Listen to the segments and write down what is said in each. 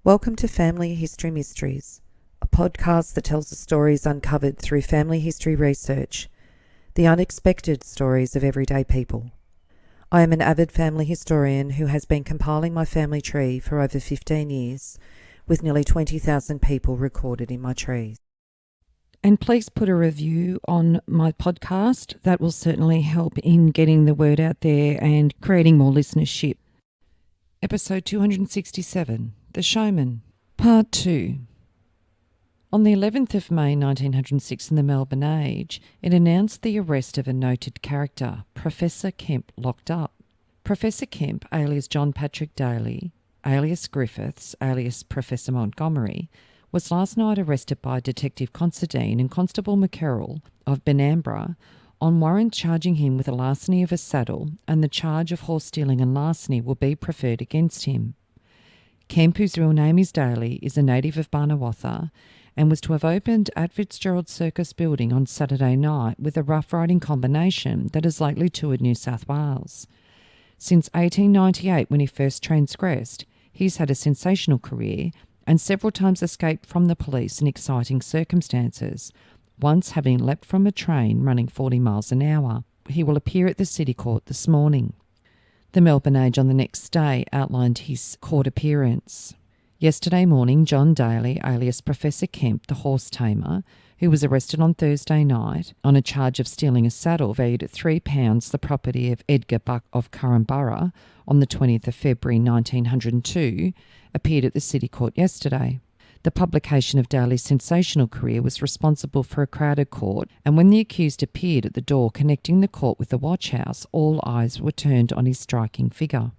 Welcome to Family History Mysteries, a podcast that tells the stories uncovered through family history research, the unexpected stories of everyday people. I am an avid family historian who has been compiling my family tree for over 15 years, with nearly 20,000 people recorded in my trees. And please put a review on my podcast. That will certainly help in getting the word out there and creating more listenership. Episode 267, The Showman, Part 2. On the 11th of May 1906 in the Melbourne Age, it announced the arrest of a noted character, Professor Kemp, locked up. Professor Kemp, alias John Patrick Daly, alias Griffiths, alias Professor Montgomery, was last night arrested by Detective Considine and Constable McCarroll of Barnawartha on warrant charging him with a larceny of a saddle, and the charge of horse stealing and larceny will be preferred against him. Kemp, whose real name is Daly, is a native of Barnawartha and was to have opened at Fitzgerald Circus building on Saturday night with a rough riding combination that has lately toured New South Wales. Since 1898, when he first transgressed, he's had a sensational career and several times escaped from the police in exciting circumstances, once having leapt from a train running 40 miles an hour. He will appear at the City Court this morning. The Melbourne Age on the next day outlined his court appearance. Yesterday morning, John Daly, alias Professor Kemp, the horse tamer, who was arrested on Thursday night on a charge of stealing a saddle valued at £3, the property of Edgar Buck of Curramborough, on the 20th of February 1902, appeared at the City Court yesterday. The publication of Daly's sensational career was responsible for a crowded court, and when the accused appeared at the door connecting the court with the watch house, all eyes were turned on his striking figure.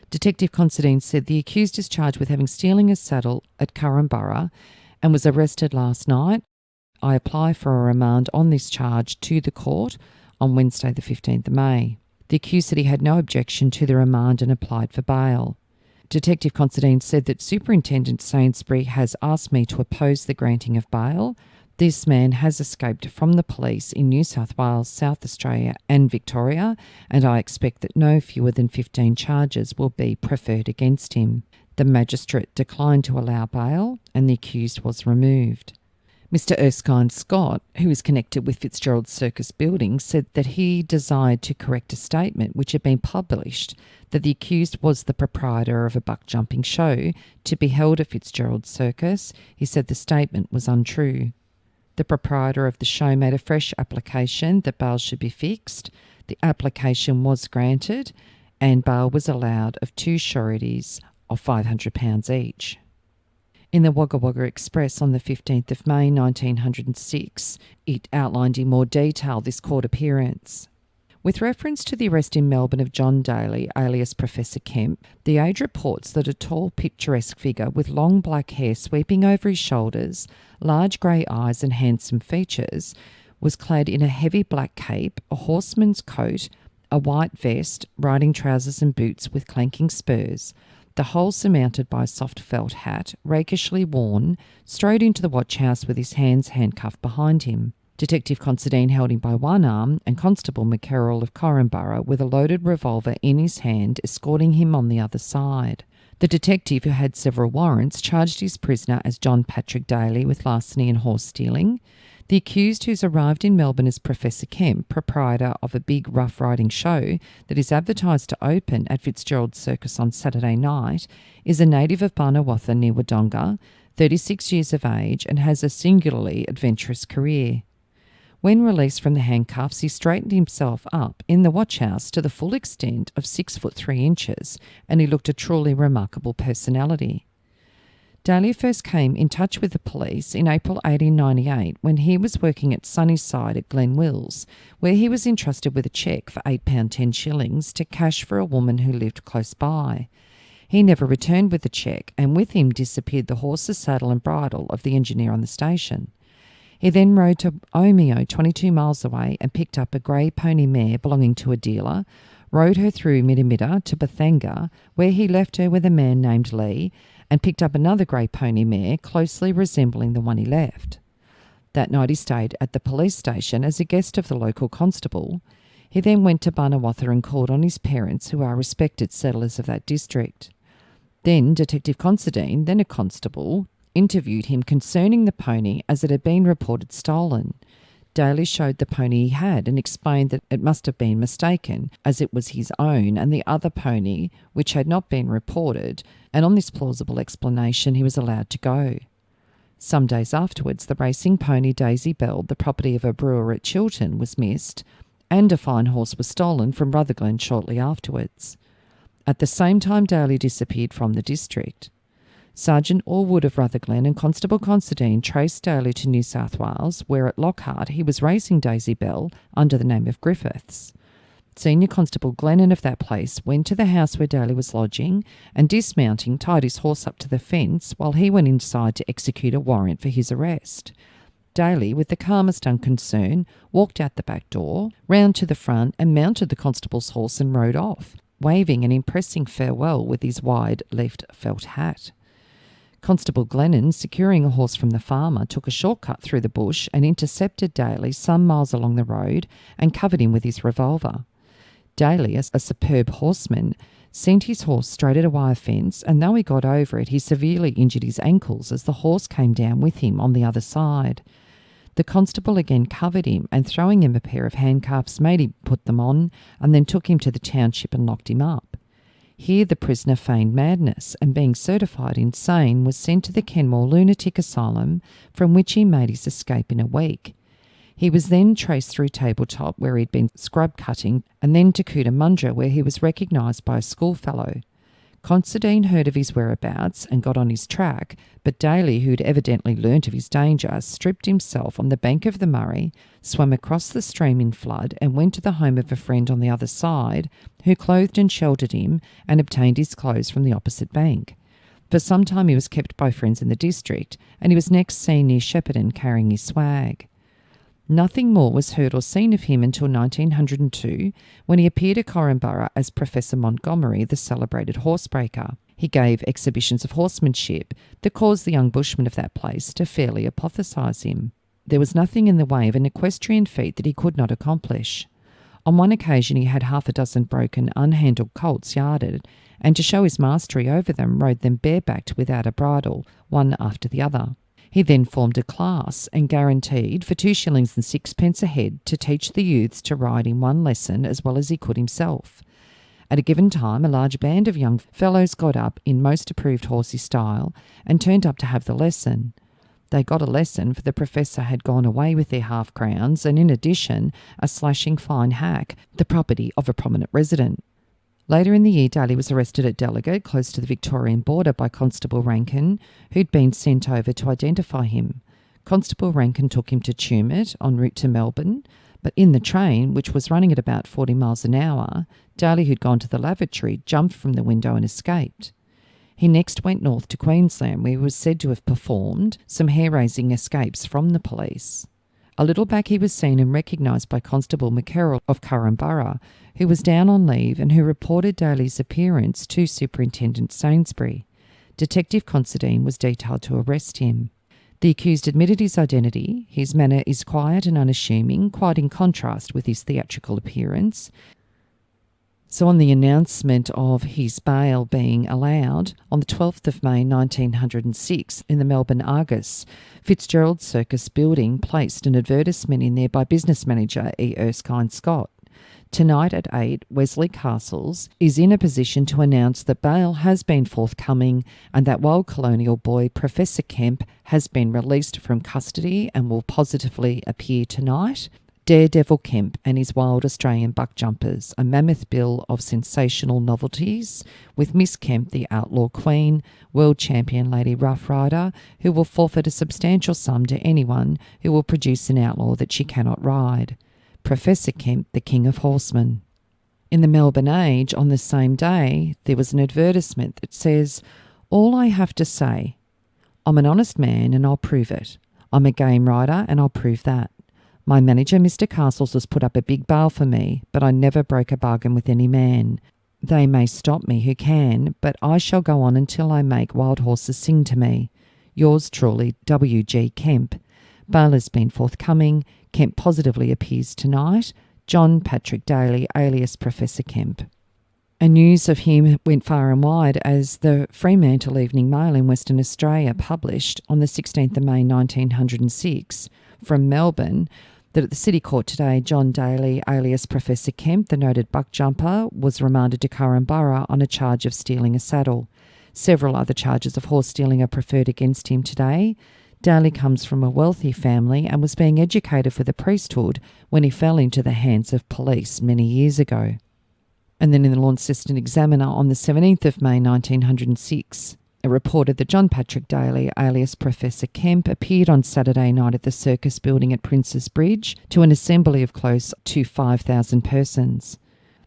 Detective Considine said the accused is charged with having stealing a saddle at Curramborough and was arrested last night. I apply for a remand on this charge to the court on Wednesday the 15th of May. The accused said he had no objection to the remand and applied for bail. Detective Considine said that Superintendent Sainsbury has asked me to oppose the granting of bail. This man has escaped from the police in New South Wales, South Australia and Victoria, and I expect that no fewer than 15 charges will be preferred against him. The magistrate declined to allow bail and the accused was removed. Mr. Erskine Scott, who is connected with Fitzgerald Circus building, said that he desired to correct a statement which had been published that the accused was the proprietor of a buck jumping show to be held at Fitzgerald Circus. He said the statement was untrue. The proprietor of the show made a fresh application that bail should be fixed. The application was granted and bail was allowed of two sureties of £500 each. In the Wagga Wagga Express on the 15th of May 1906, it outlined in more detail this court appearance. With reference to the arrest in Melbourne of John Daly, alias Professor Kemp, the Age reports that a tall, picturesque figure with long black hair sweeping over his shoulders, large grey eyes and handsome features, was clad in a heavy black cape, a horseman's coat, a white vest, riding trousers and boots with clanking spurs, the whole surmounted by a soft felt hat, rakishly worn, strode into the watch house with his hands handcuffed behind him. Detective Considine held him by one arm and Constable McCarroll of Curramborough with a loaded revolver in his hand escorting him on the other side. The detective, who had several warrants, charged his prisoner as John Patrick Daly with larceny and horse stealing. The accused, who's arrived in Melbourne as Professor Kemp, proprietor of a big rough riding show that is advertised to open at Fitzgerald Circus on Saturday night, is a native of Barnawartha near Wodonga, 36 years of age, and has a singularly adventurous career. When released from the handcuffs, he straightened himself up in the watch house to the full extent of 6 foot 3 inches, and he looked a truly remarkable personality. Daly first came in touch with the police in April 1898 when he was working at Sunnyside at Glen Wills, where he was entrusted with a cheque for £8 10 to cash for a woman who lived close by. He never returned with the cheque, and with him disappeared the horse's saddle and bridle of the engineer on the station. He then rode to Omeo, 22 miles away, and picked up a grey pony mare belonging to a dealer, rode her through Midimida to Bathanga, where he left her with a man named Lee, and picked up another grey pony mare closely resembling the one he left. That night he stayed at the police station as a guest of the local constable. He then went to Barnawartha and called on his parents, who are respected settlers of that district. Then Detective Considine, then a constable, interviewed him concerning the pony as it had been reported stolen. Daly showed the pony he had and explained that it must have been mistaken, as it was his own and the other pony, which had not been reported, and on this plausible explanation he was allowed to go. Some days afterwards, the racing pony Daisy Bell, the property of a brewer at Chiltern, was missed, and a fine horse was stolen from Rutherglen shortly afterwards. At the same time, Daly disappeared from the district. Sergeant Orwood of Rutherglen and Constable Considine traced Daly to New South Wales, where at Lockhart he was racing Daisy Bell under the name of Griffiths. Senior Constable Glennon of that place went to the house where Daly was lodging and, dismounting, tied his horse up to the fence while he went inside to execute a warrant for his arrest. Daly, with the calmest unconcern, walked out the back door, round to the front and mounted the constable's horse and rode off, waving an impressing farewell with his wide-leafed felt hat. Constable Glennon, securing a horse from the farmer, took a shortcut through the bush and intercepted Daly some miles along the road and covered him with his revolver. Daly, a superb horseman, sent his horse straight at a wire fence, and though he got over it, he severely injured his ankles as the horse came down with him on the other side. The constable again covered him and, throwing him a pair of handcuffs, made him put them on and then took him to the township and locked him up. Here the prisoner feigned madness and, being certified insane, was sent to the Kenmore Lunatic Asylum, from which he made his escape in a week. He was then traced through Tabletop, where he'd been scrub cutting, and then to Cootamundra, where he was recognised by a schoolfellow. Considine heard of his whereabouts and got on his track, but Daly, who'd evidently learnt of his danger, stripped himself on the bank of the Murray, swam across the stream in flood and went to the home of a friend on the other side, who clothed and sheltered him and obtained his clothes from the opposite bank. For some time he was kept by friends in the district, and he was next seen near Shepparton carrying his swag. Nothing more was heard or seen of him until 1902, when he appeared at Corumburra as Professor Montgomery, the celebrated horsebreaker. He gave exhibitions of horsemanship that caused the young bushmen of that place to fairly apotheose him. There was nothing in the way of an equestrian feat that he could not accomplish. On one occasion he had 6 broken, unhandled colts yarded, and to show his mastery over them, rode them barebacked without a bridle, one after the other. He then formed a class and guaranteed for 2 shillings and 6 a head to teach the youths to ride in one lesson as well as he could himself. At a given time, a large band of young fellows got up in most approved horsey style and turned up to have the lesson. They got a lesson, for the professor had gone away with their half-crowns and, in addition, a slashing fine hack, the property of a prominent resident. Later in the year, Daly was arrested at Delegate, close to the Victorian border, by Constable Rankin, who'd been sent over to identify him. Constable Rankin took him to Tumut, en route to Melbourne, but in the train, which was running at about 40 miles an hour, Daly, who'd gone to the lavatory, jumped from the window and escaped. He next went north to Queensland, where he was said to have performed some hair-raising escapes from the police. A little back he was seen and recognised by Constable McCarroll of Corumburra, who was down on leave and who reported Daly's appearance to Superintendent Sainsbury. Detective Considine was detailed to arrest him. The accused admitted his identity. His manner is quiet and unassuming, quite in contrast with his theatrical appearance. So on the announcement of his bail being allowed, on the 12th of May 1906, in the Melbourne Argus, Fitzgerald Circus building placed an advertisement in there by business manager E. Erskine Scott. Tonight at 8, Wesley Castles is in a position to announce that bail has been forthcoming and that wild colonial boy Professor Kemp has been released from custody and will positively appear tonight. Daredevil Kemp and his wild Australian buck jumpers, a mammoth bill of sensational novelties, with Miss Kemp, the outlaw queen, world champion Lady Rough Rider, who will forfeit a substantial sum to anyone who will produce an outlaw that she cannot ride. Professor Kemp, the king of horsemen. In the Melbourne Age, on the same day, there was an advertisement that says, "All I have to say, I'm an honest man and I'll prove it. I'm a game rider and I'll prove that. My manager, Mr. Castles, has put up a big bail for me, but I never broke a bargain with any man. They may stop me who can, but I shall go on until I make wild horses sing to me. Yours truly, W.G. Kemp. Bail has been forthcoming. Kemp positively appears tonight. John Patrick Daly, alias Professor Kemp." And news of him went far and wide as the Fremantle Evening Mail in Western Australia published on the 16th of May 1906 from Melbourne that at the City Court today, John Daly, alias Professor Kemp, the noted buck jumper, was remanded to Korumburra on a charge of stealing a saddle. Several other charges of horse stealing are preferred against him today. Daly comes from a wealthy family and was being educated for the priesthood when he fell into the hands of police many years ago. And then in the Launceston Examiner on the 17th of May 1906, it reported that John Patrick Daly, alias Professor Kemp, appeared on Saturday night at the Circus building at Princes Bridge to an assembly of close to 5,000 persons.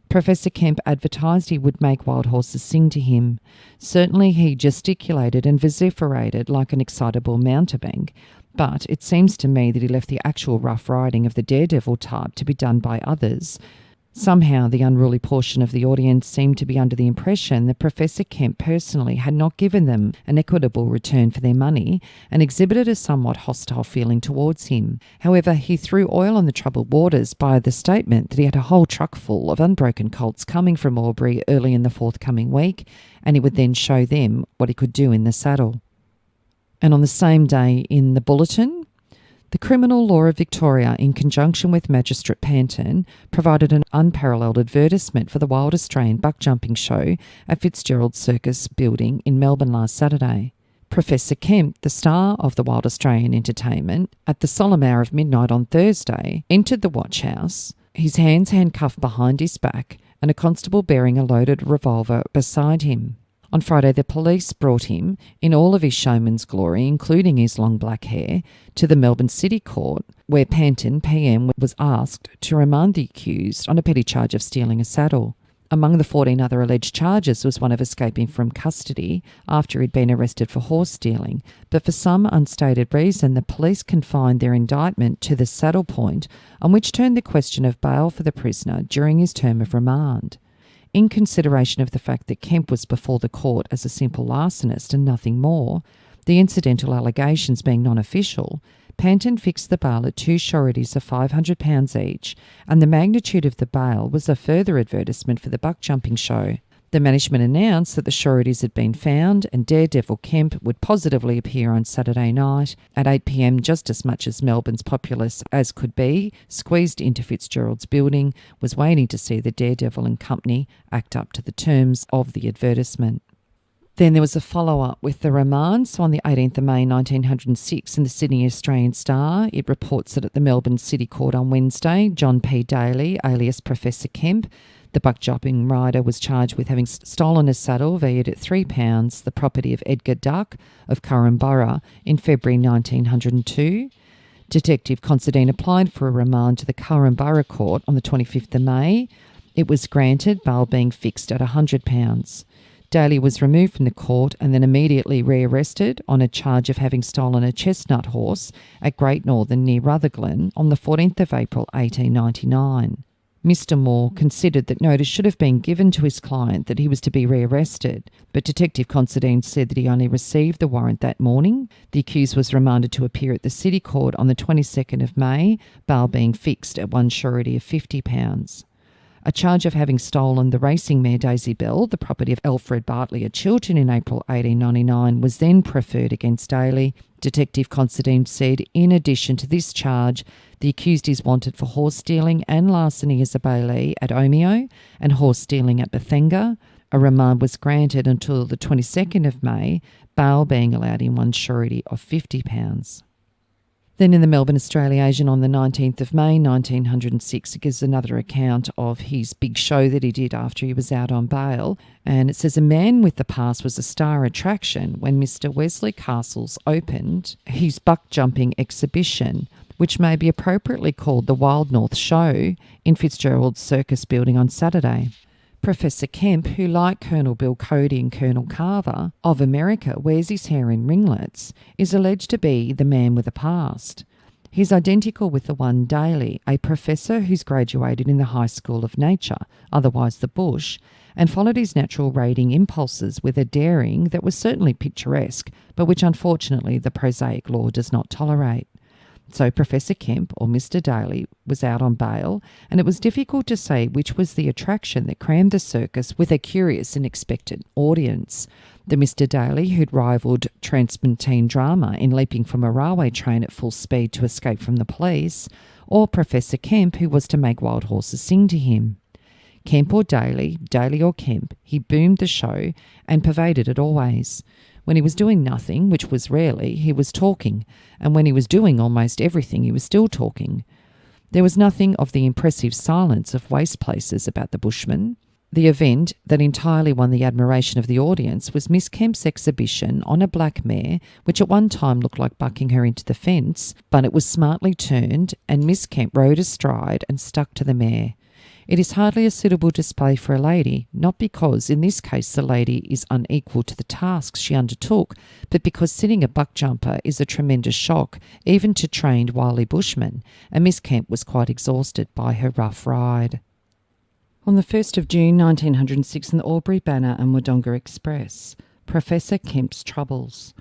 Professor Kemp advertised he would make wild horses sing to him. Certainly he gesticulated and vociferated like an excitable mountebank, but it seems to me that he left the actual rough riding of the daredevil type to be done by others. Somehow the unruly portion of the audience seemed to be under the impression that Professor Kemp personally had not given them an equitable return for their money and exhibited a somewhat hostile feeling towards him. However, he threw oil on the troubled waters by the statement that he had a whole truck full of unbroken colts coming from Albury early in the forthcoming week, and he would then show them what he could do in the saddle. And on the same day in the Bulletin, the Criminal Law of Victoria, in conjunction with Magistrate Panton, provided an unparalleled advertisement for the Wild Australian Buck Jumping Show at Fitzgerald's Circus building in Melbourne last Saturday. Professor Kemp, the star of the Wild Australian entertainment, at the solemn hour of midnight on Thursday, entered the watch house, his hands handcuffed behind his back and a constable bearing a loaded revolver beside him. On Friday, the police brought him, in all of his showman's glory, including his long black hair, to the Melbourne City Court, where Panton, PM, was asked to remand the accused on a petty charge of stealing a saddle. Among the 14 other alleged charges was one of escaping from custody after he'd been arrested for horse stealing, but for some unstated reason, the police confined their indictment to the saddle point, on which turned the question of bail for the prisoner during his term of remand. In consideration of the fact that Kemp was before the court as a simple larcenist and nothing more, the incidental allegations being non-official, Panton fixed the bail at 2 sureties of £500 each, and the magnitude of the bail was a further advertisement for the buck jumping show. The management announced that the sureties had been found and Daredevil Kemp would positively appear on Saturday night at 8 p.m, just as much as Melbourne's populace as could be, squeezed into Fitzgerald's building, was waiting to see the Daredevil and company act up to the terms of the advertisement. Then there was a follow-up with the remand. So on the 18th of May 1906 in the Sydney Australian Star, it reports that at the Melbourne City Court on Wednesday, John P. Daly, alias Professor Kemp, the buck jumping rider, was charged with having stolen a saddle valued at £3, the property of Edgar Duck of Korumburra, in February 1902. Detective Considine applied for a remand to the Korumburra Court on the 25th of May. It was granted, bail being fixed at £100. Daly was removed from the court and then immediately rearrested on a charge of having stolen a chestnut horse at Great Northern near Rutherglen on the 14th of April 1899. Mr. Moore considered that notice should have been given to his client that he was to be rearrested, but Detective Considine said that he only received the warrant that morning. The accused was remanded to appear at the City Court on the 22nd of May, bail being fixed at 1 surety of £50. A charge of having stolen the racing mare Daisy Bell, the property of Alfred Bartley at Chiltern in April 1899, was then preferred against Daly. Detective Considine said, in addition to this charge, the accused is wanted for horse stealing and larceny as a bailee at Omeo and horse stealing at Bethenga. A remand was granted until the 22nd of May, bail being allowed in 1 surety of £50. Then in the Melbourne Australia Asian on the 19th of May 1906, it gives another account of his big show that he did after he was out on bail. And it says, a man with the past was a star attraction when Mr. Wesley Castles opened his buck jumping exhibition, which may be appropriately called the Wild North Show, in Fitzgerald's Circus building on Saturday. Professor Kemp, who, like Colonel Bill Cody and Colonel Carver of America, wears his hair in ringlets, is alleged to be the man with a past. He's identical with the one Daly, a professor who's graduated in the High School of Nature, otherwise the Bush, and followed his natural raiding impulses with a daring that was certainly picturesque, but which unfortunately the prosaic law does not tolerate. So Professor Kemp, or Mr. Daly, was out on bail, and it was difficult to say which was the attraction that crammed the circus with a curious and expectant audience. The Mr. Daly who'd rivalled transpontine drama in leaping from a railway train at full speed to escape from the police, or Professor Kemp, who was to make wild horses sing to him. Kemp or Daly, Daly or Kemp, he boomed the show and pervaded it always. When he was doing nothing, which was rarely, he was talking, and when he was doing almost everything, he was still talking. There was nothing of the impressive silence of waste places about the bushman. The event that entirely won the admiration of the audience was Miss Kemp's exhibition on a black mare, which at one time looked like bucking her into the fence, but it was smartly turned, and Miss Kemp rode astride and stuck to the mare. It is hardly a suitable display for a lady, not because in this case the lady is unequal to the tasks she undertook, but because sitting a buck jumper is a tremendous shock, even to trained wily bushmen, and Miss Kemp was quite exhausted by her rough ride. On the 1st of June 1906 in the Albury Banner and Wodonga Express, Professor Kemp's troubles.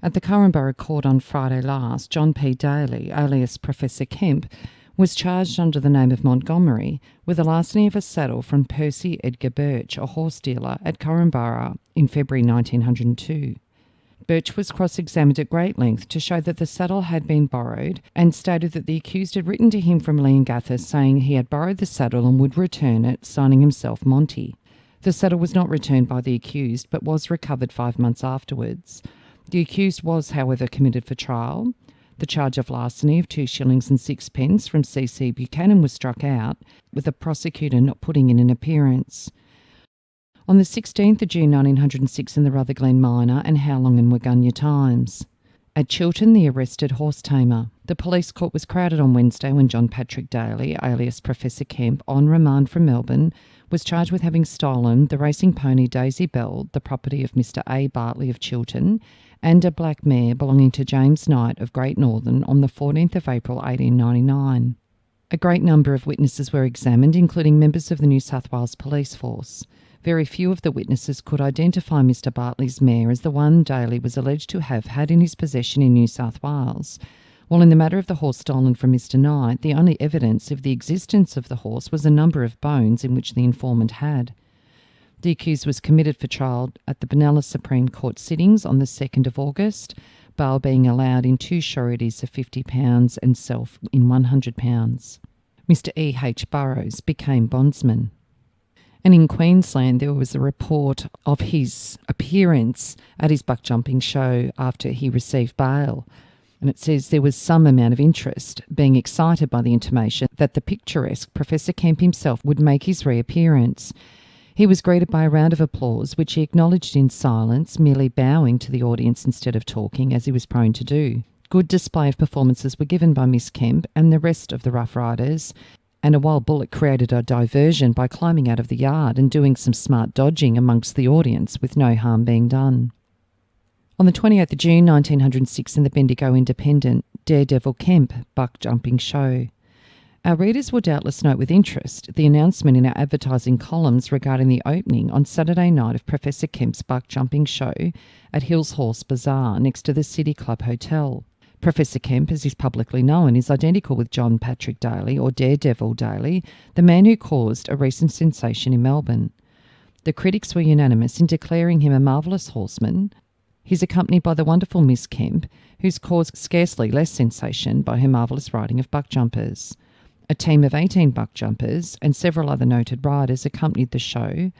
At the Corranborough Court on Friday last, John P. Daly, alias Professor Kemp, was charged under the name of Montgomery with the larceny of a saddle from Percy Edgar Birch, a horse dealer at Corranborough in February 1902. Birch was cross-examined at great length to show that the saddle had been borrowed and stated that the accused had written to him from Leongatha saying he had borrowed the saddle and would return it, signing himself Monty. The saddle was not returned by the accused but was recovered 5 months afterwards. The accused was, however, committed for trial. The charge of larceny of 2 shillings and 6 from C.C. Buchanan was struck out, with the prosecutor not putting in an appearance. On the 16th of June 1906 in the Rutherglen Minor and Howlong and Waggunya Times. At Chiltern, the arrested horse tamer. The police court was crowded on Wednesday when John Patrick Daly, alias Professor Kemp, on remand from Melbourne, was charged with having stolen the racing pony Daisy Bell, the property of Mr. A. Bartley of Chiltern, and a black mare belonging to James Knight of Great Northern on the 14th of April 1899. A great number of witnesses were examined, including members of the New South Wales Police Force. Very few of the witnesses could identify Mr. Bartley's mare as the one Daly was alleged to have had in his possession in New South Wales, while in the matter of the horse stolen from Mr. Knight, the only evidence of the existence of the horse was a number of bones in which the informant had. The accused was committed for trial at the Benalla Supreme Court sittings on the 2nd of August, bail being allowed in 2 sureties of £50 and self in £100. Mr. E.H. Burrows became bondsman. And in Queensland, there was a report of his appearance at his buck-jumping show after he received bail. And it says there was some amount of interest, being excited by the intimation that the picturesque Professor Kemp himself would make his reappearance. He was greeted by a round of applause, which he acknowledged in silence, merely bowing to the audience instead of talking, as he was prone to do. Good display of performances were given by Miss Kemp and the rest of the Rough Riders, and a wild bullock created a diversion by climbing out of the yard and doing some smart dodging amongst the audience, with no harm being done. On the 28th of June 1906 in the Bendigo Independent, Daredevil Kemp buck-jumping show. Our readers will doubtless note with interest the announcement in our advertising columns regarding the opening on Saturday night of Professor Kemp's buck-jumping show at Hills Horse Bazaar next to the City Club Hotel. Professor Kemp, as is publicly known, is identical with John Patrick Daly, or Daredevil Daly, the man who caused a recent sensation in Melbourne. The critics were unanimous in declaring him a marvellous horseman. He's accompanied by the wonderful Miss Kemp, who's caused scarcely less sensation by her marvellous riding of buck-jumpers. A team of 18 buck-jumpers and several other noted riders accompanied the show.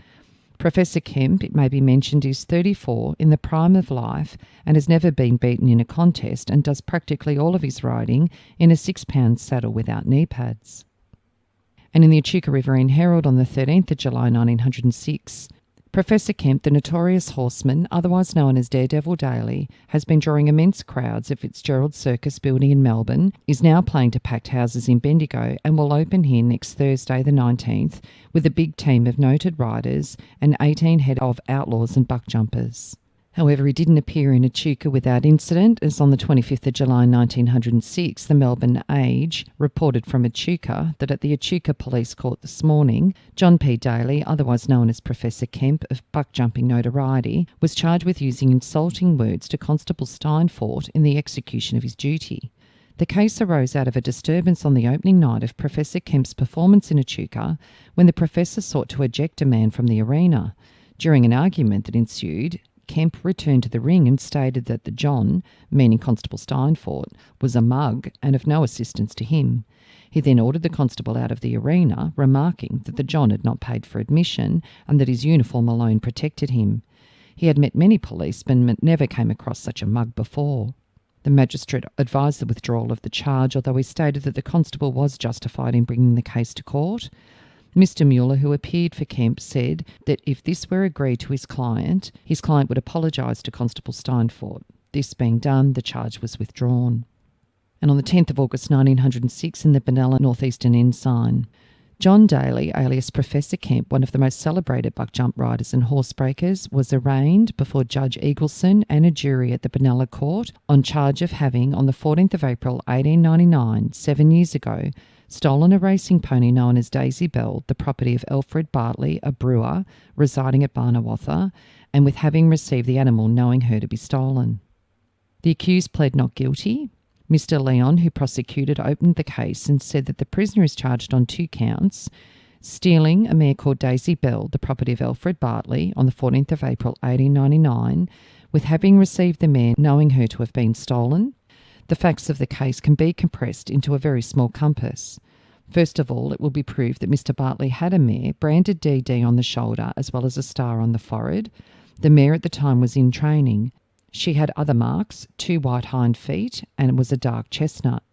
Professor Kemp, it may be mentioned, is 34, in the prime of life, and has never been beaten in a contest, and does practically all of his riding in a 6-pound saddle without knee pads. And in the Echuca Riverine Herald on the 13th of July 1906, Professor Kemp, the notorious horseman, otherwise known as Daredevil Daly, has been drawing immense crowds at Fitzgerald Circus building in Melbourne, is now playing to packed houses in Bendigo, and will open here next Thursday the 19th with a big team of noted riders and 18 head of outlaws and buck-jumpers. However, he didn't appear in Echuca without incident, as on the 25th of July 1906, the Melbourne Age reported from Echuca that at the Echuca Police Court this morning, John P. Daly, otherwise known as Professor Kemp, of buck-jumping notoriety, was charged with using insulting words to Constable Steinfort in the execution of his duty. The case arose out of a disturbance on the opening night of Professor Kemp's performance in Echuca when the professor sought to eject a man from the arena. During an argument that ensued, Kemp returned to the ring and stated that the John, meaning Constable Steinfort, was a mug and of no assistance to him. He then ordered the constable out of the arena, remarking that the John had not paid for admission and that his uniform alone protected him. He had met many policemen but never came across such a mug before. The magistrate advised the withdrawal of the charge, although he stated that the constable was justified in bringing the case to court. Mr. Mueller, who appeared for Kemp, said that if this were agreed to his client would apologise to Constable Steinfort. This being done, the charge was withdrawn. And on the 10th of August 1906 in the Benalla Northeastern Ensign, John Daly, alias Professor Kemp, one of the most celebrated buck jump riders and horsebreakers, was arraigned before Judge Eagleson and a jury at the Benalla Court on charge of having, on the 14th of April 1899, 7 years ago, stolen a racing pony known as Daisy Bell, the property of Alfred Bartley, a brewer, residing at Barnawartha, and with having received the animal knowing her to be stolen. The accused pled not guilty. Mr. Leon, who prosecuted, opened the case and said that the prisoner is charged on 2 counts: stealing a mare called Daisy Bell, the property of Alfred Bartley, on the 14th of April 1899, with having received the mare knowing her to have been stolen. The facts of the case can be compressed into a very small compass. First of all, it will be proved that Mr. Bartley had a mare branded DD on the shoulder as well as a star on the forehead. The mare at the time was in training. She had other marks, 2 white hind feet, and was a dark chestnut.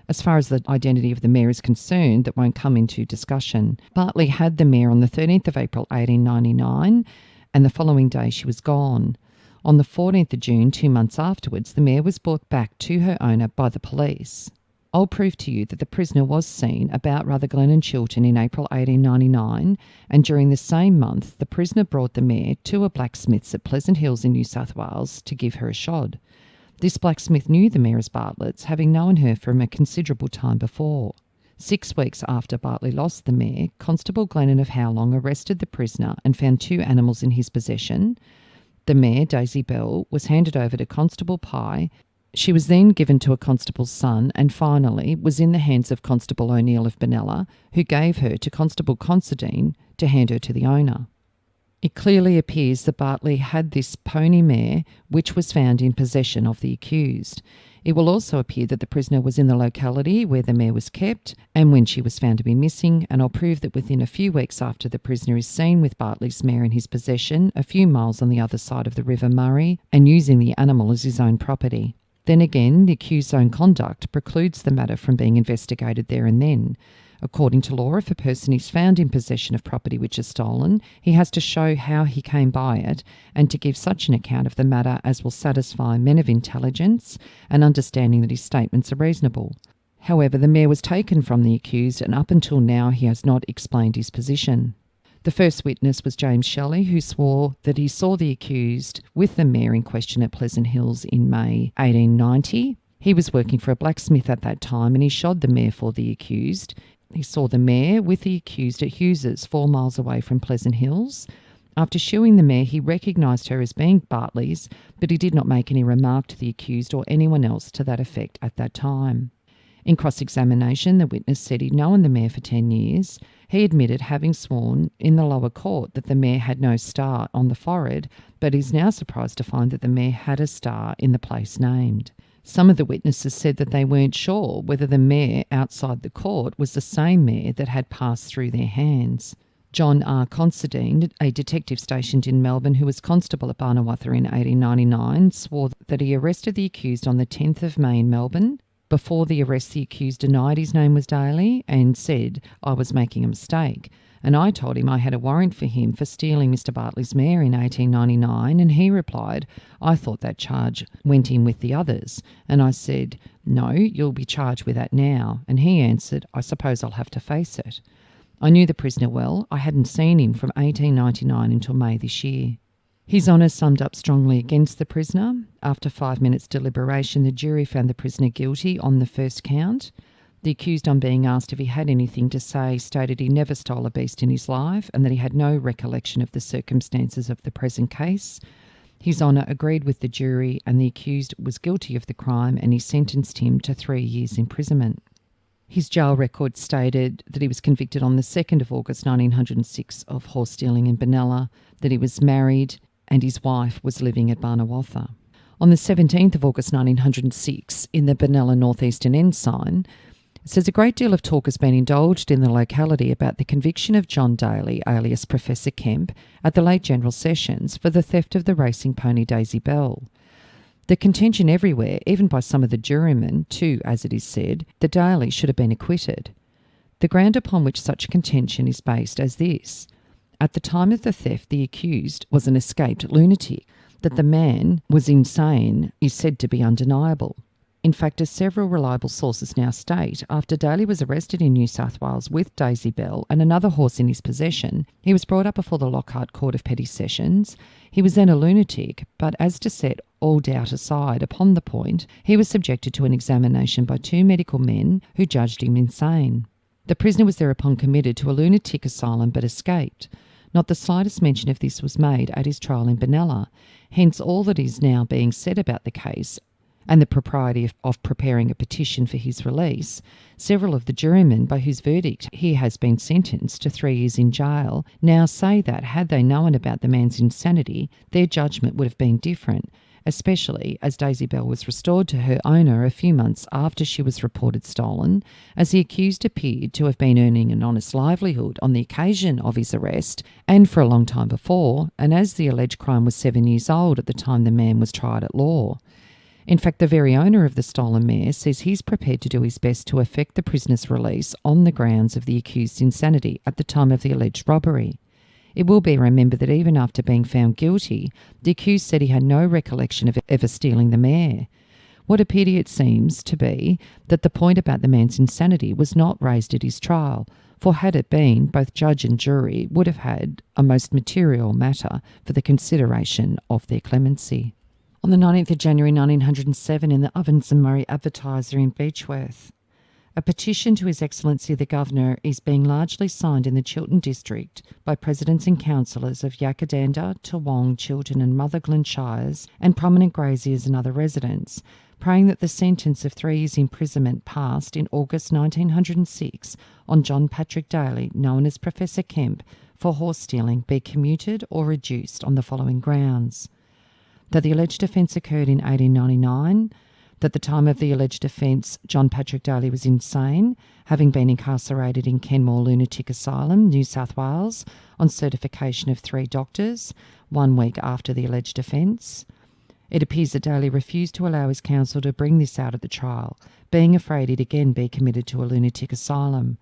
As far as the identity of the mare is concerned, that won't come into discussion. Bartley had the mare on the 13th of April 1899, and the following day she was gone. On the 14th of June, 2 months afterwards, the mare was brought back to her owner by the police. I'll prove to you that the prisoner was seen about Rutherglen and Chiltern in April 1899, and during the same month the prisoner brought the mare to a blacksmith's at Pleasant Hills in New South Wales to give her a shod. This blacksmith knew the mare as Bartlett's, having known her from a considerable time before. 6 weeks after Bartley lost the mare, Constable Glennon of Howlong arrested the prisoner and found 2 animals in his possession. The mare, Daisy Bell, was handed over to Constable Pye. She was then given to a constable's son and finally was in the hands of Constable O'Neill of Benalla, who gave her to Constable Considine to hand her to the owner. It clearly appears that Bartley had this pony mare, which was found in possession of the accused. It will also appear that the prisoner was in the locality where the mare was kept and when she was found to be missing, and I'll prove that within a few weeks after the prisoner is seen with Bartley's mare in his possession, a few miles on the other side of the River Murray, and using the animal as his own property. Then again, the accused's own conduct precludes the matter from being investigated there and then. According to law, if a person is found in possession of property which is stolen, he has to show how he came by it and to give such an account of the matter as will satisfy men of intelligence and understanding that his statements are reasonable. However, the mare was taken from the accused and up until now he has not explained his position. The first witness was James Shelley, who swore that he saw the accused with the mare in question at Pleasant Hills in May 1890. He was working for a blacksmith at that time and he shod the mare for the accused. He saw the mare with the accused at Hughes's, 4 miles away from Pleasant Hills. After shoeing the mare, he recognised her as being Bartley's, but he did not make any remark to the accused or anyone else to that effect at that time. In cross-examination, the witness said he'd known the mare for 10 years. He admitted having sworn in the lower court that the mare had no star on the forehead, but is now surprised to find that the mare had a star in the place named. Some of the witnesses said that they weren't sure whether the mare outside the court was the same mare that had passed through their hands. John R. Considine, a detective stationed in Melbourne who was constable at Barnawartha in 1899, swore that he arrested the accused on the 10th of May in Melbourne. Before the arrest, the accused denied his name was Daly and said, "I was making a mistake." And I told him I had a warrant for him for stealing Mr. Bartley's mare in 1899, and he replied, "I thought that charge went in with the others." And I said, "No, you'll be charged with that now." And he answered, "I suppose I'll have to face it." I knew the prisoner well. I hadn't seen him from 1899 until May this year. His Honour summed up strongly against the prisoner. After 5 minutes' deliberation, the jury found the prisoner guilty on the first count. The accused, on being asked if he had anything to say, stated he never stole a beast in his life and that he had no recollection of the circumstances of the present case. His Honour agreed with the jury and the accused was guilty of the crime, and he sentenced him to 3 years imprisonment. His jail record stated that he was convicted on the 2nd of August 1906 of horse stealing in Benalla, that he was married and his wife was living at Barnawartha. On the 17th of August 1906, in the Benalla Northeastern Ensign, it says a great deal of talk has been indulged in the locality about the conviction of John Daly, alias Professor Kemp, at the late General Sessions for the theft of the racing pony Daisy Bell. The contention everywhere, even by some of the jurymen, too, as it is said, that Daly should have been acquitted. The ground upon which such contention is based as this: at the time of the theft, the accused was an escaped lunatic. That the man was insane is said to be undeniable. In fact, as several reliable sources now state, after Daly was arrested in New South Wales with Daisy Bell and another horse in his possession, he was brought up before the Lockhart Court of Petty Sessions. He was then a lunatic, but as to set all doubt aside upon the point, he was subjected to an examination by 2 medical men who judged him insane. The prisoner was thereupon committed to a lunatic asylum but escaped. Not the slightest mention of this was made at his trial in Benalla. Hence all that is now being said about the case and the propriety of preparing a petition for his release. Several of the jurymen by whose verdict he has been sentenced to 3 years in jail now say that, had they known about the man's insanity, their judgment would have been different, especially as Daisy Bell was restored to her owner a few months after she was reported stolen, as the accused appeared to have been earning an honest livelihood on the occasion of his arrest and for a long time before, and as the alleged crime was 7 years old at the time the man was tried at law. In fact, the very owner of the stolen mare says he's prepared to do his best to effect the prisoner's release on the grounds of the accused's insanity at the time of the alleged robbery. It will be remembered that even after being found guilty, the accused said he had no recollection of ever stealing the mare. What a pity it seems to be that the point about the man's insanity was not raised at his trial, for had it been, both judge and jury would have had a most material matter for the consideration of their clemency. On the 19th of January 1907, in the Ovens and Murray Advertiser in Beechworth, a petition to His Excellency the Governor is being largely signed in the Chiltern District by presidents and councillors of Yakadanda, Toowong, Chiltern and Motherglen Shires and prominent graziers and other residents, praying that the sentence of 3 years' imprisonment passed in August 1906 on John Patrick Daly, known as Professor Kemp, for horse stealing be commuted or reduced on the following grounds: that the alleged offence occurred in 1899, that at the time of the alleged offence John Patrick Daly was insane, having been incarcerated in Kenmore Lunatic Asylum, New South Wales, on certification of 3 doctors, 1 week after the alleged offence. It appears that Daly refused to allow his counsel to bring this out at the trial, being afraid he'd again be committed to a lunatic asylum.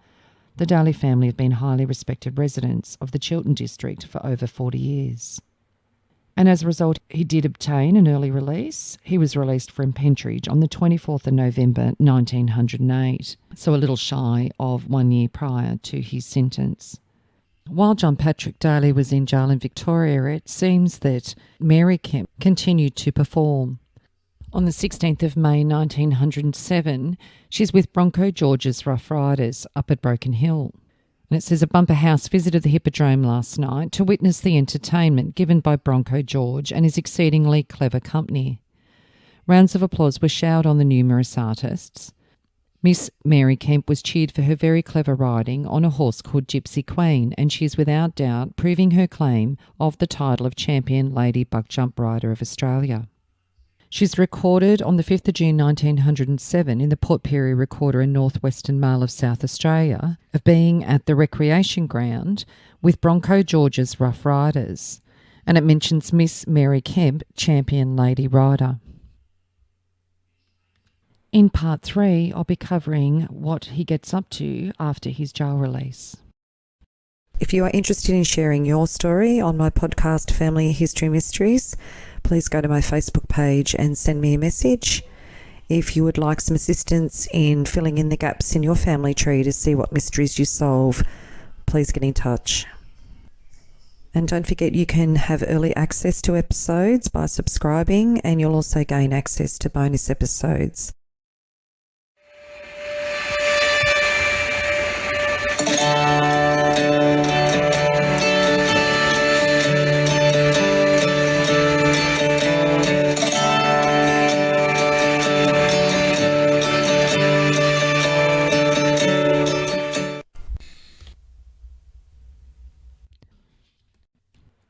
The Daly family have been highly respected residents of the Chiltern District for over 40 years. And as a result, he did obtain an early release. He was released from Pentridge on the 24th of November 1908, so a little shy of 1 year prior to his sentence. While John Patrick Daly was in jail in Victoria, it seems that Mary Kemp continued to perform. On the 16th of May 1907, she's with Bronco George's Rough Riders up at Broken Hill. And it says a bumper house visited the Hippodrome last night to witness the entertainment given by Bronco George and his exceedingly clever company. Rounds of applause were showered on the numerous artists. Miss Mary Kemp was cheered for her very clever riding on a horse called Gypsy Queen, and she is without doubt proving her claim of the title of Champion Lady Buckjump Rider of Australia. She's recorded on the 5th of June 1907 in the Port Pirie Recorder and Northwestern Mail of South Australia of being at the recreation ground with Bronco George's Rough Riders, and it mentions Miss Mary Kemp, Champion Lady Rider. In part 3, I'll be covering what he gets up to after his jail release. If you are interested in sharing your story on my podcast Family History Mysteries, please go to my Facebook page and send me a message. If you would like some assistance in filling in the gaps in your family tree to see what mysteries you solve, please get in touch. And don't forget, you can have early access to episodes by subscribing, and you'll also gain access to bonus episodes.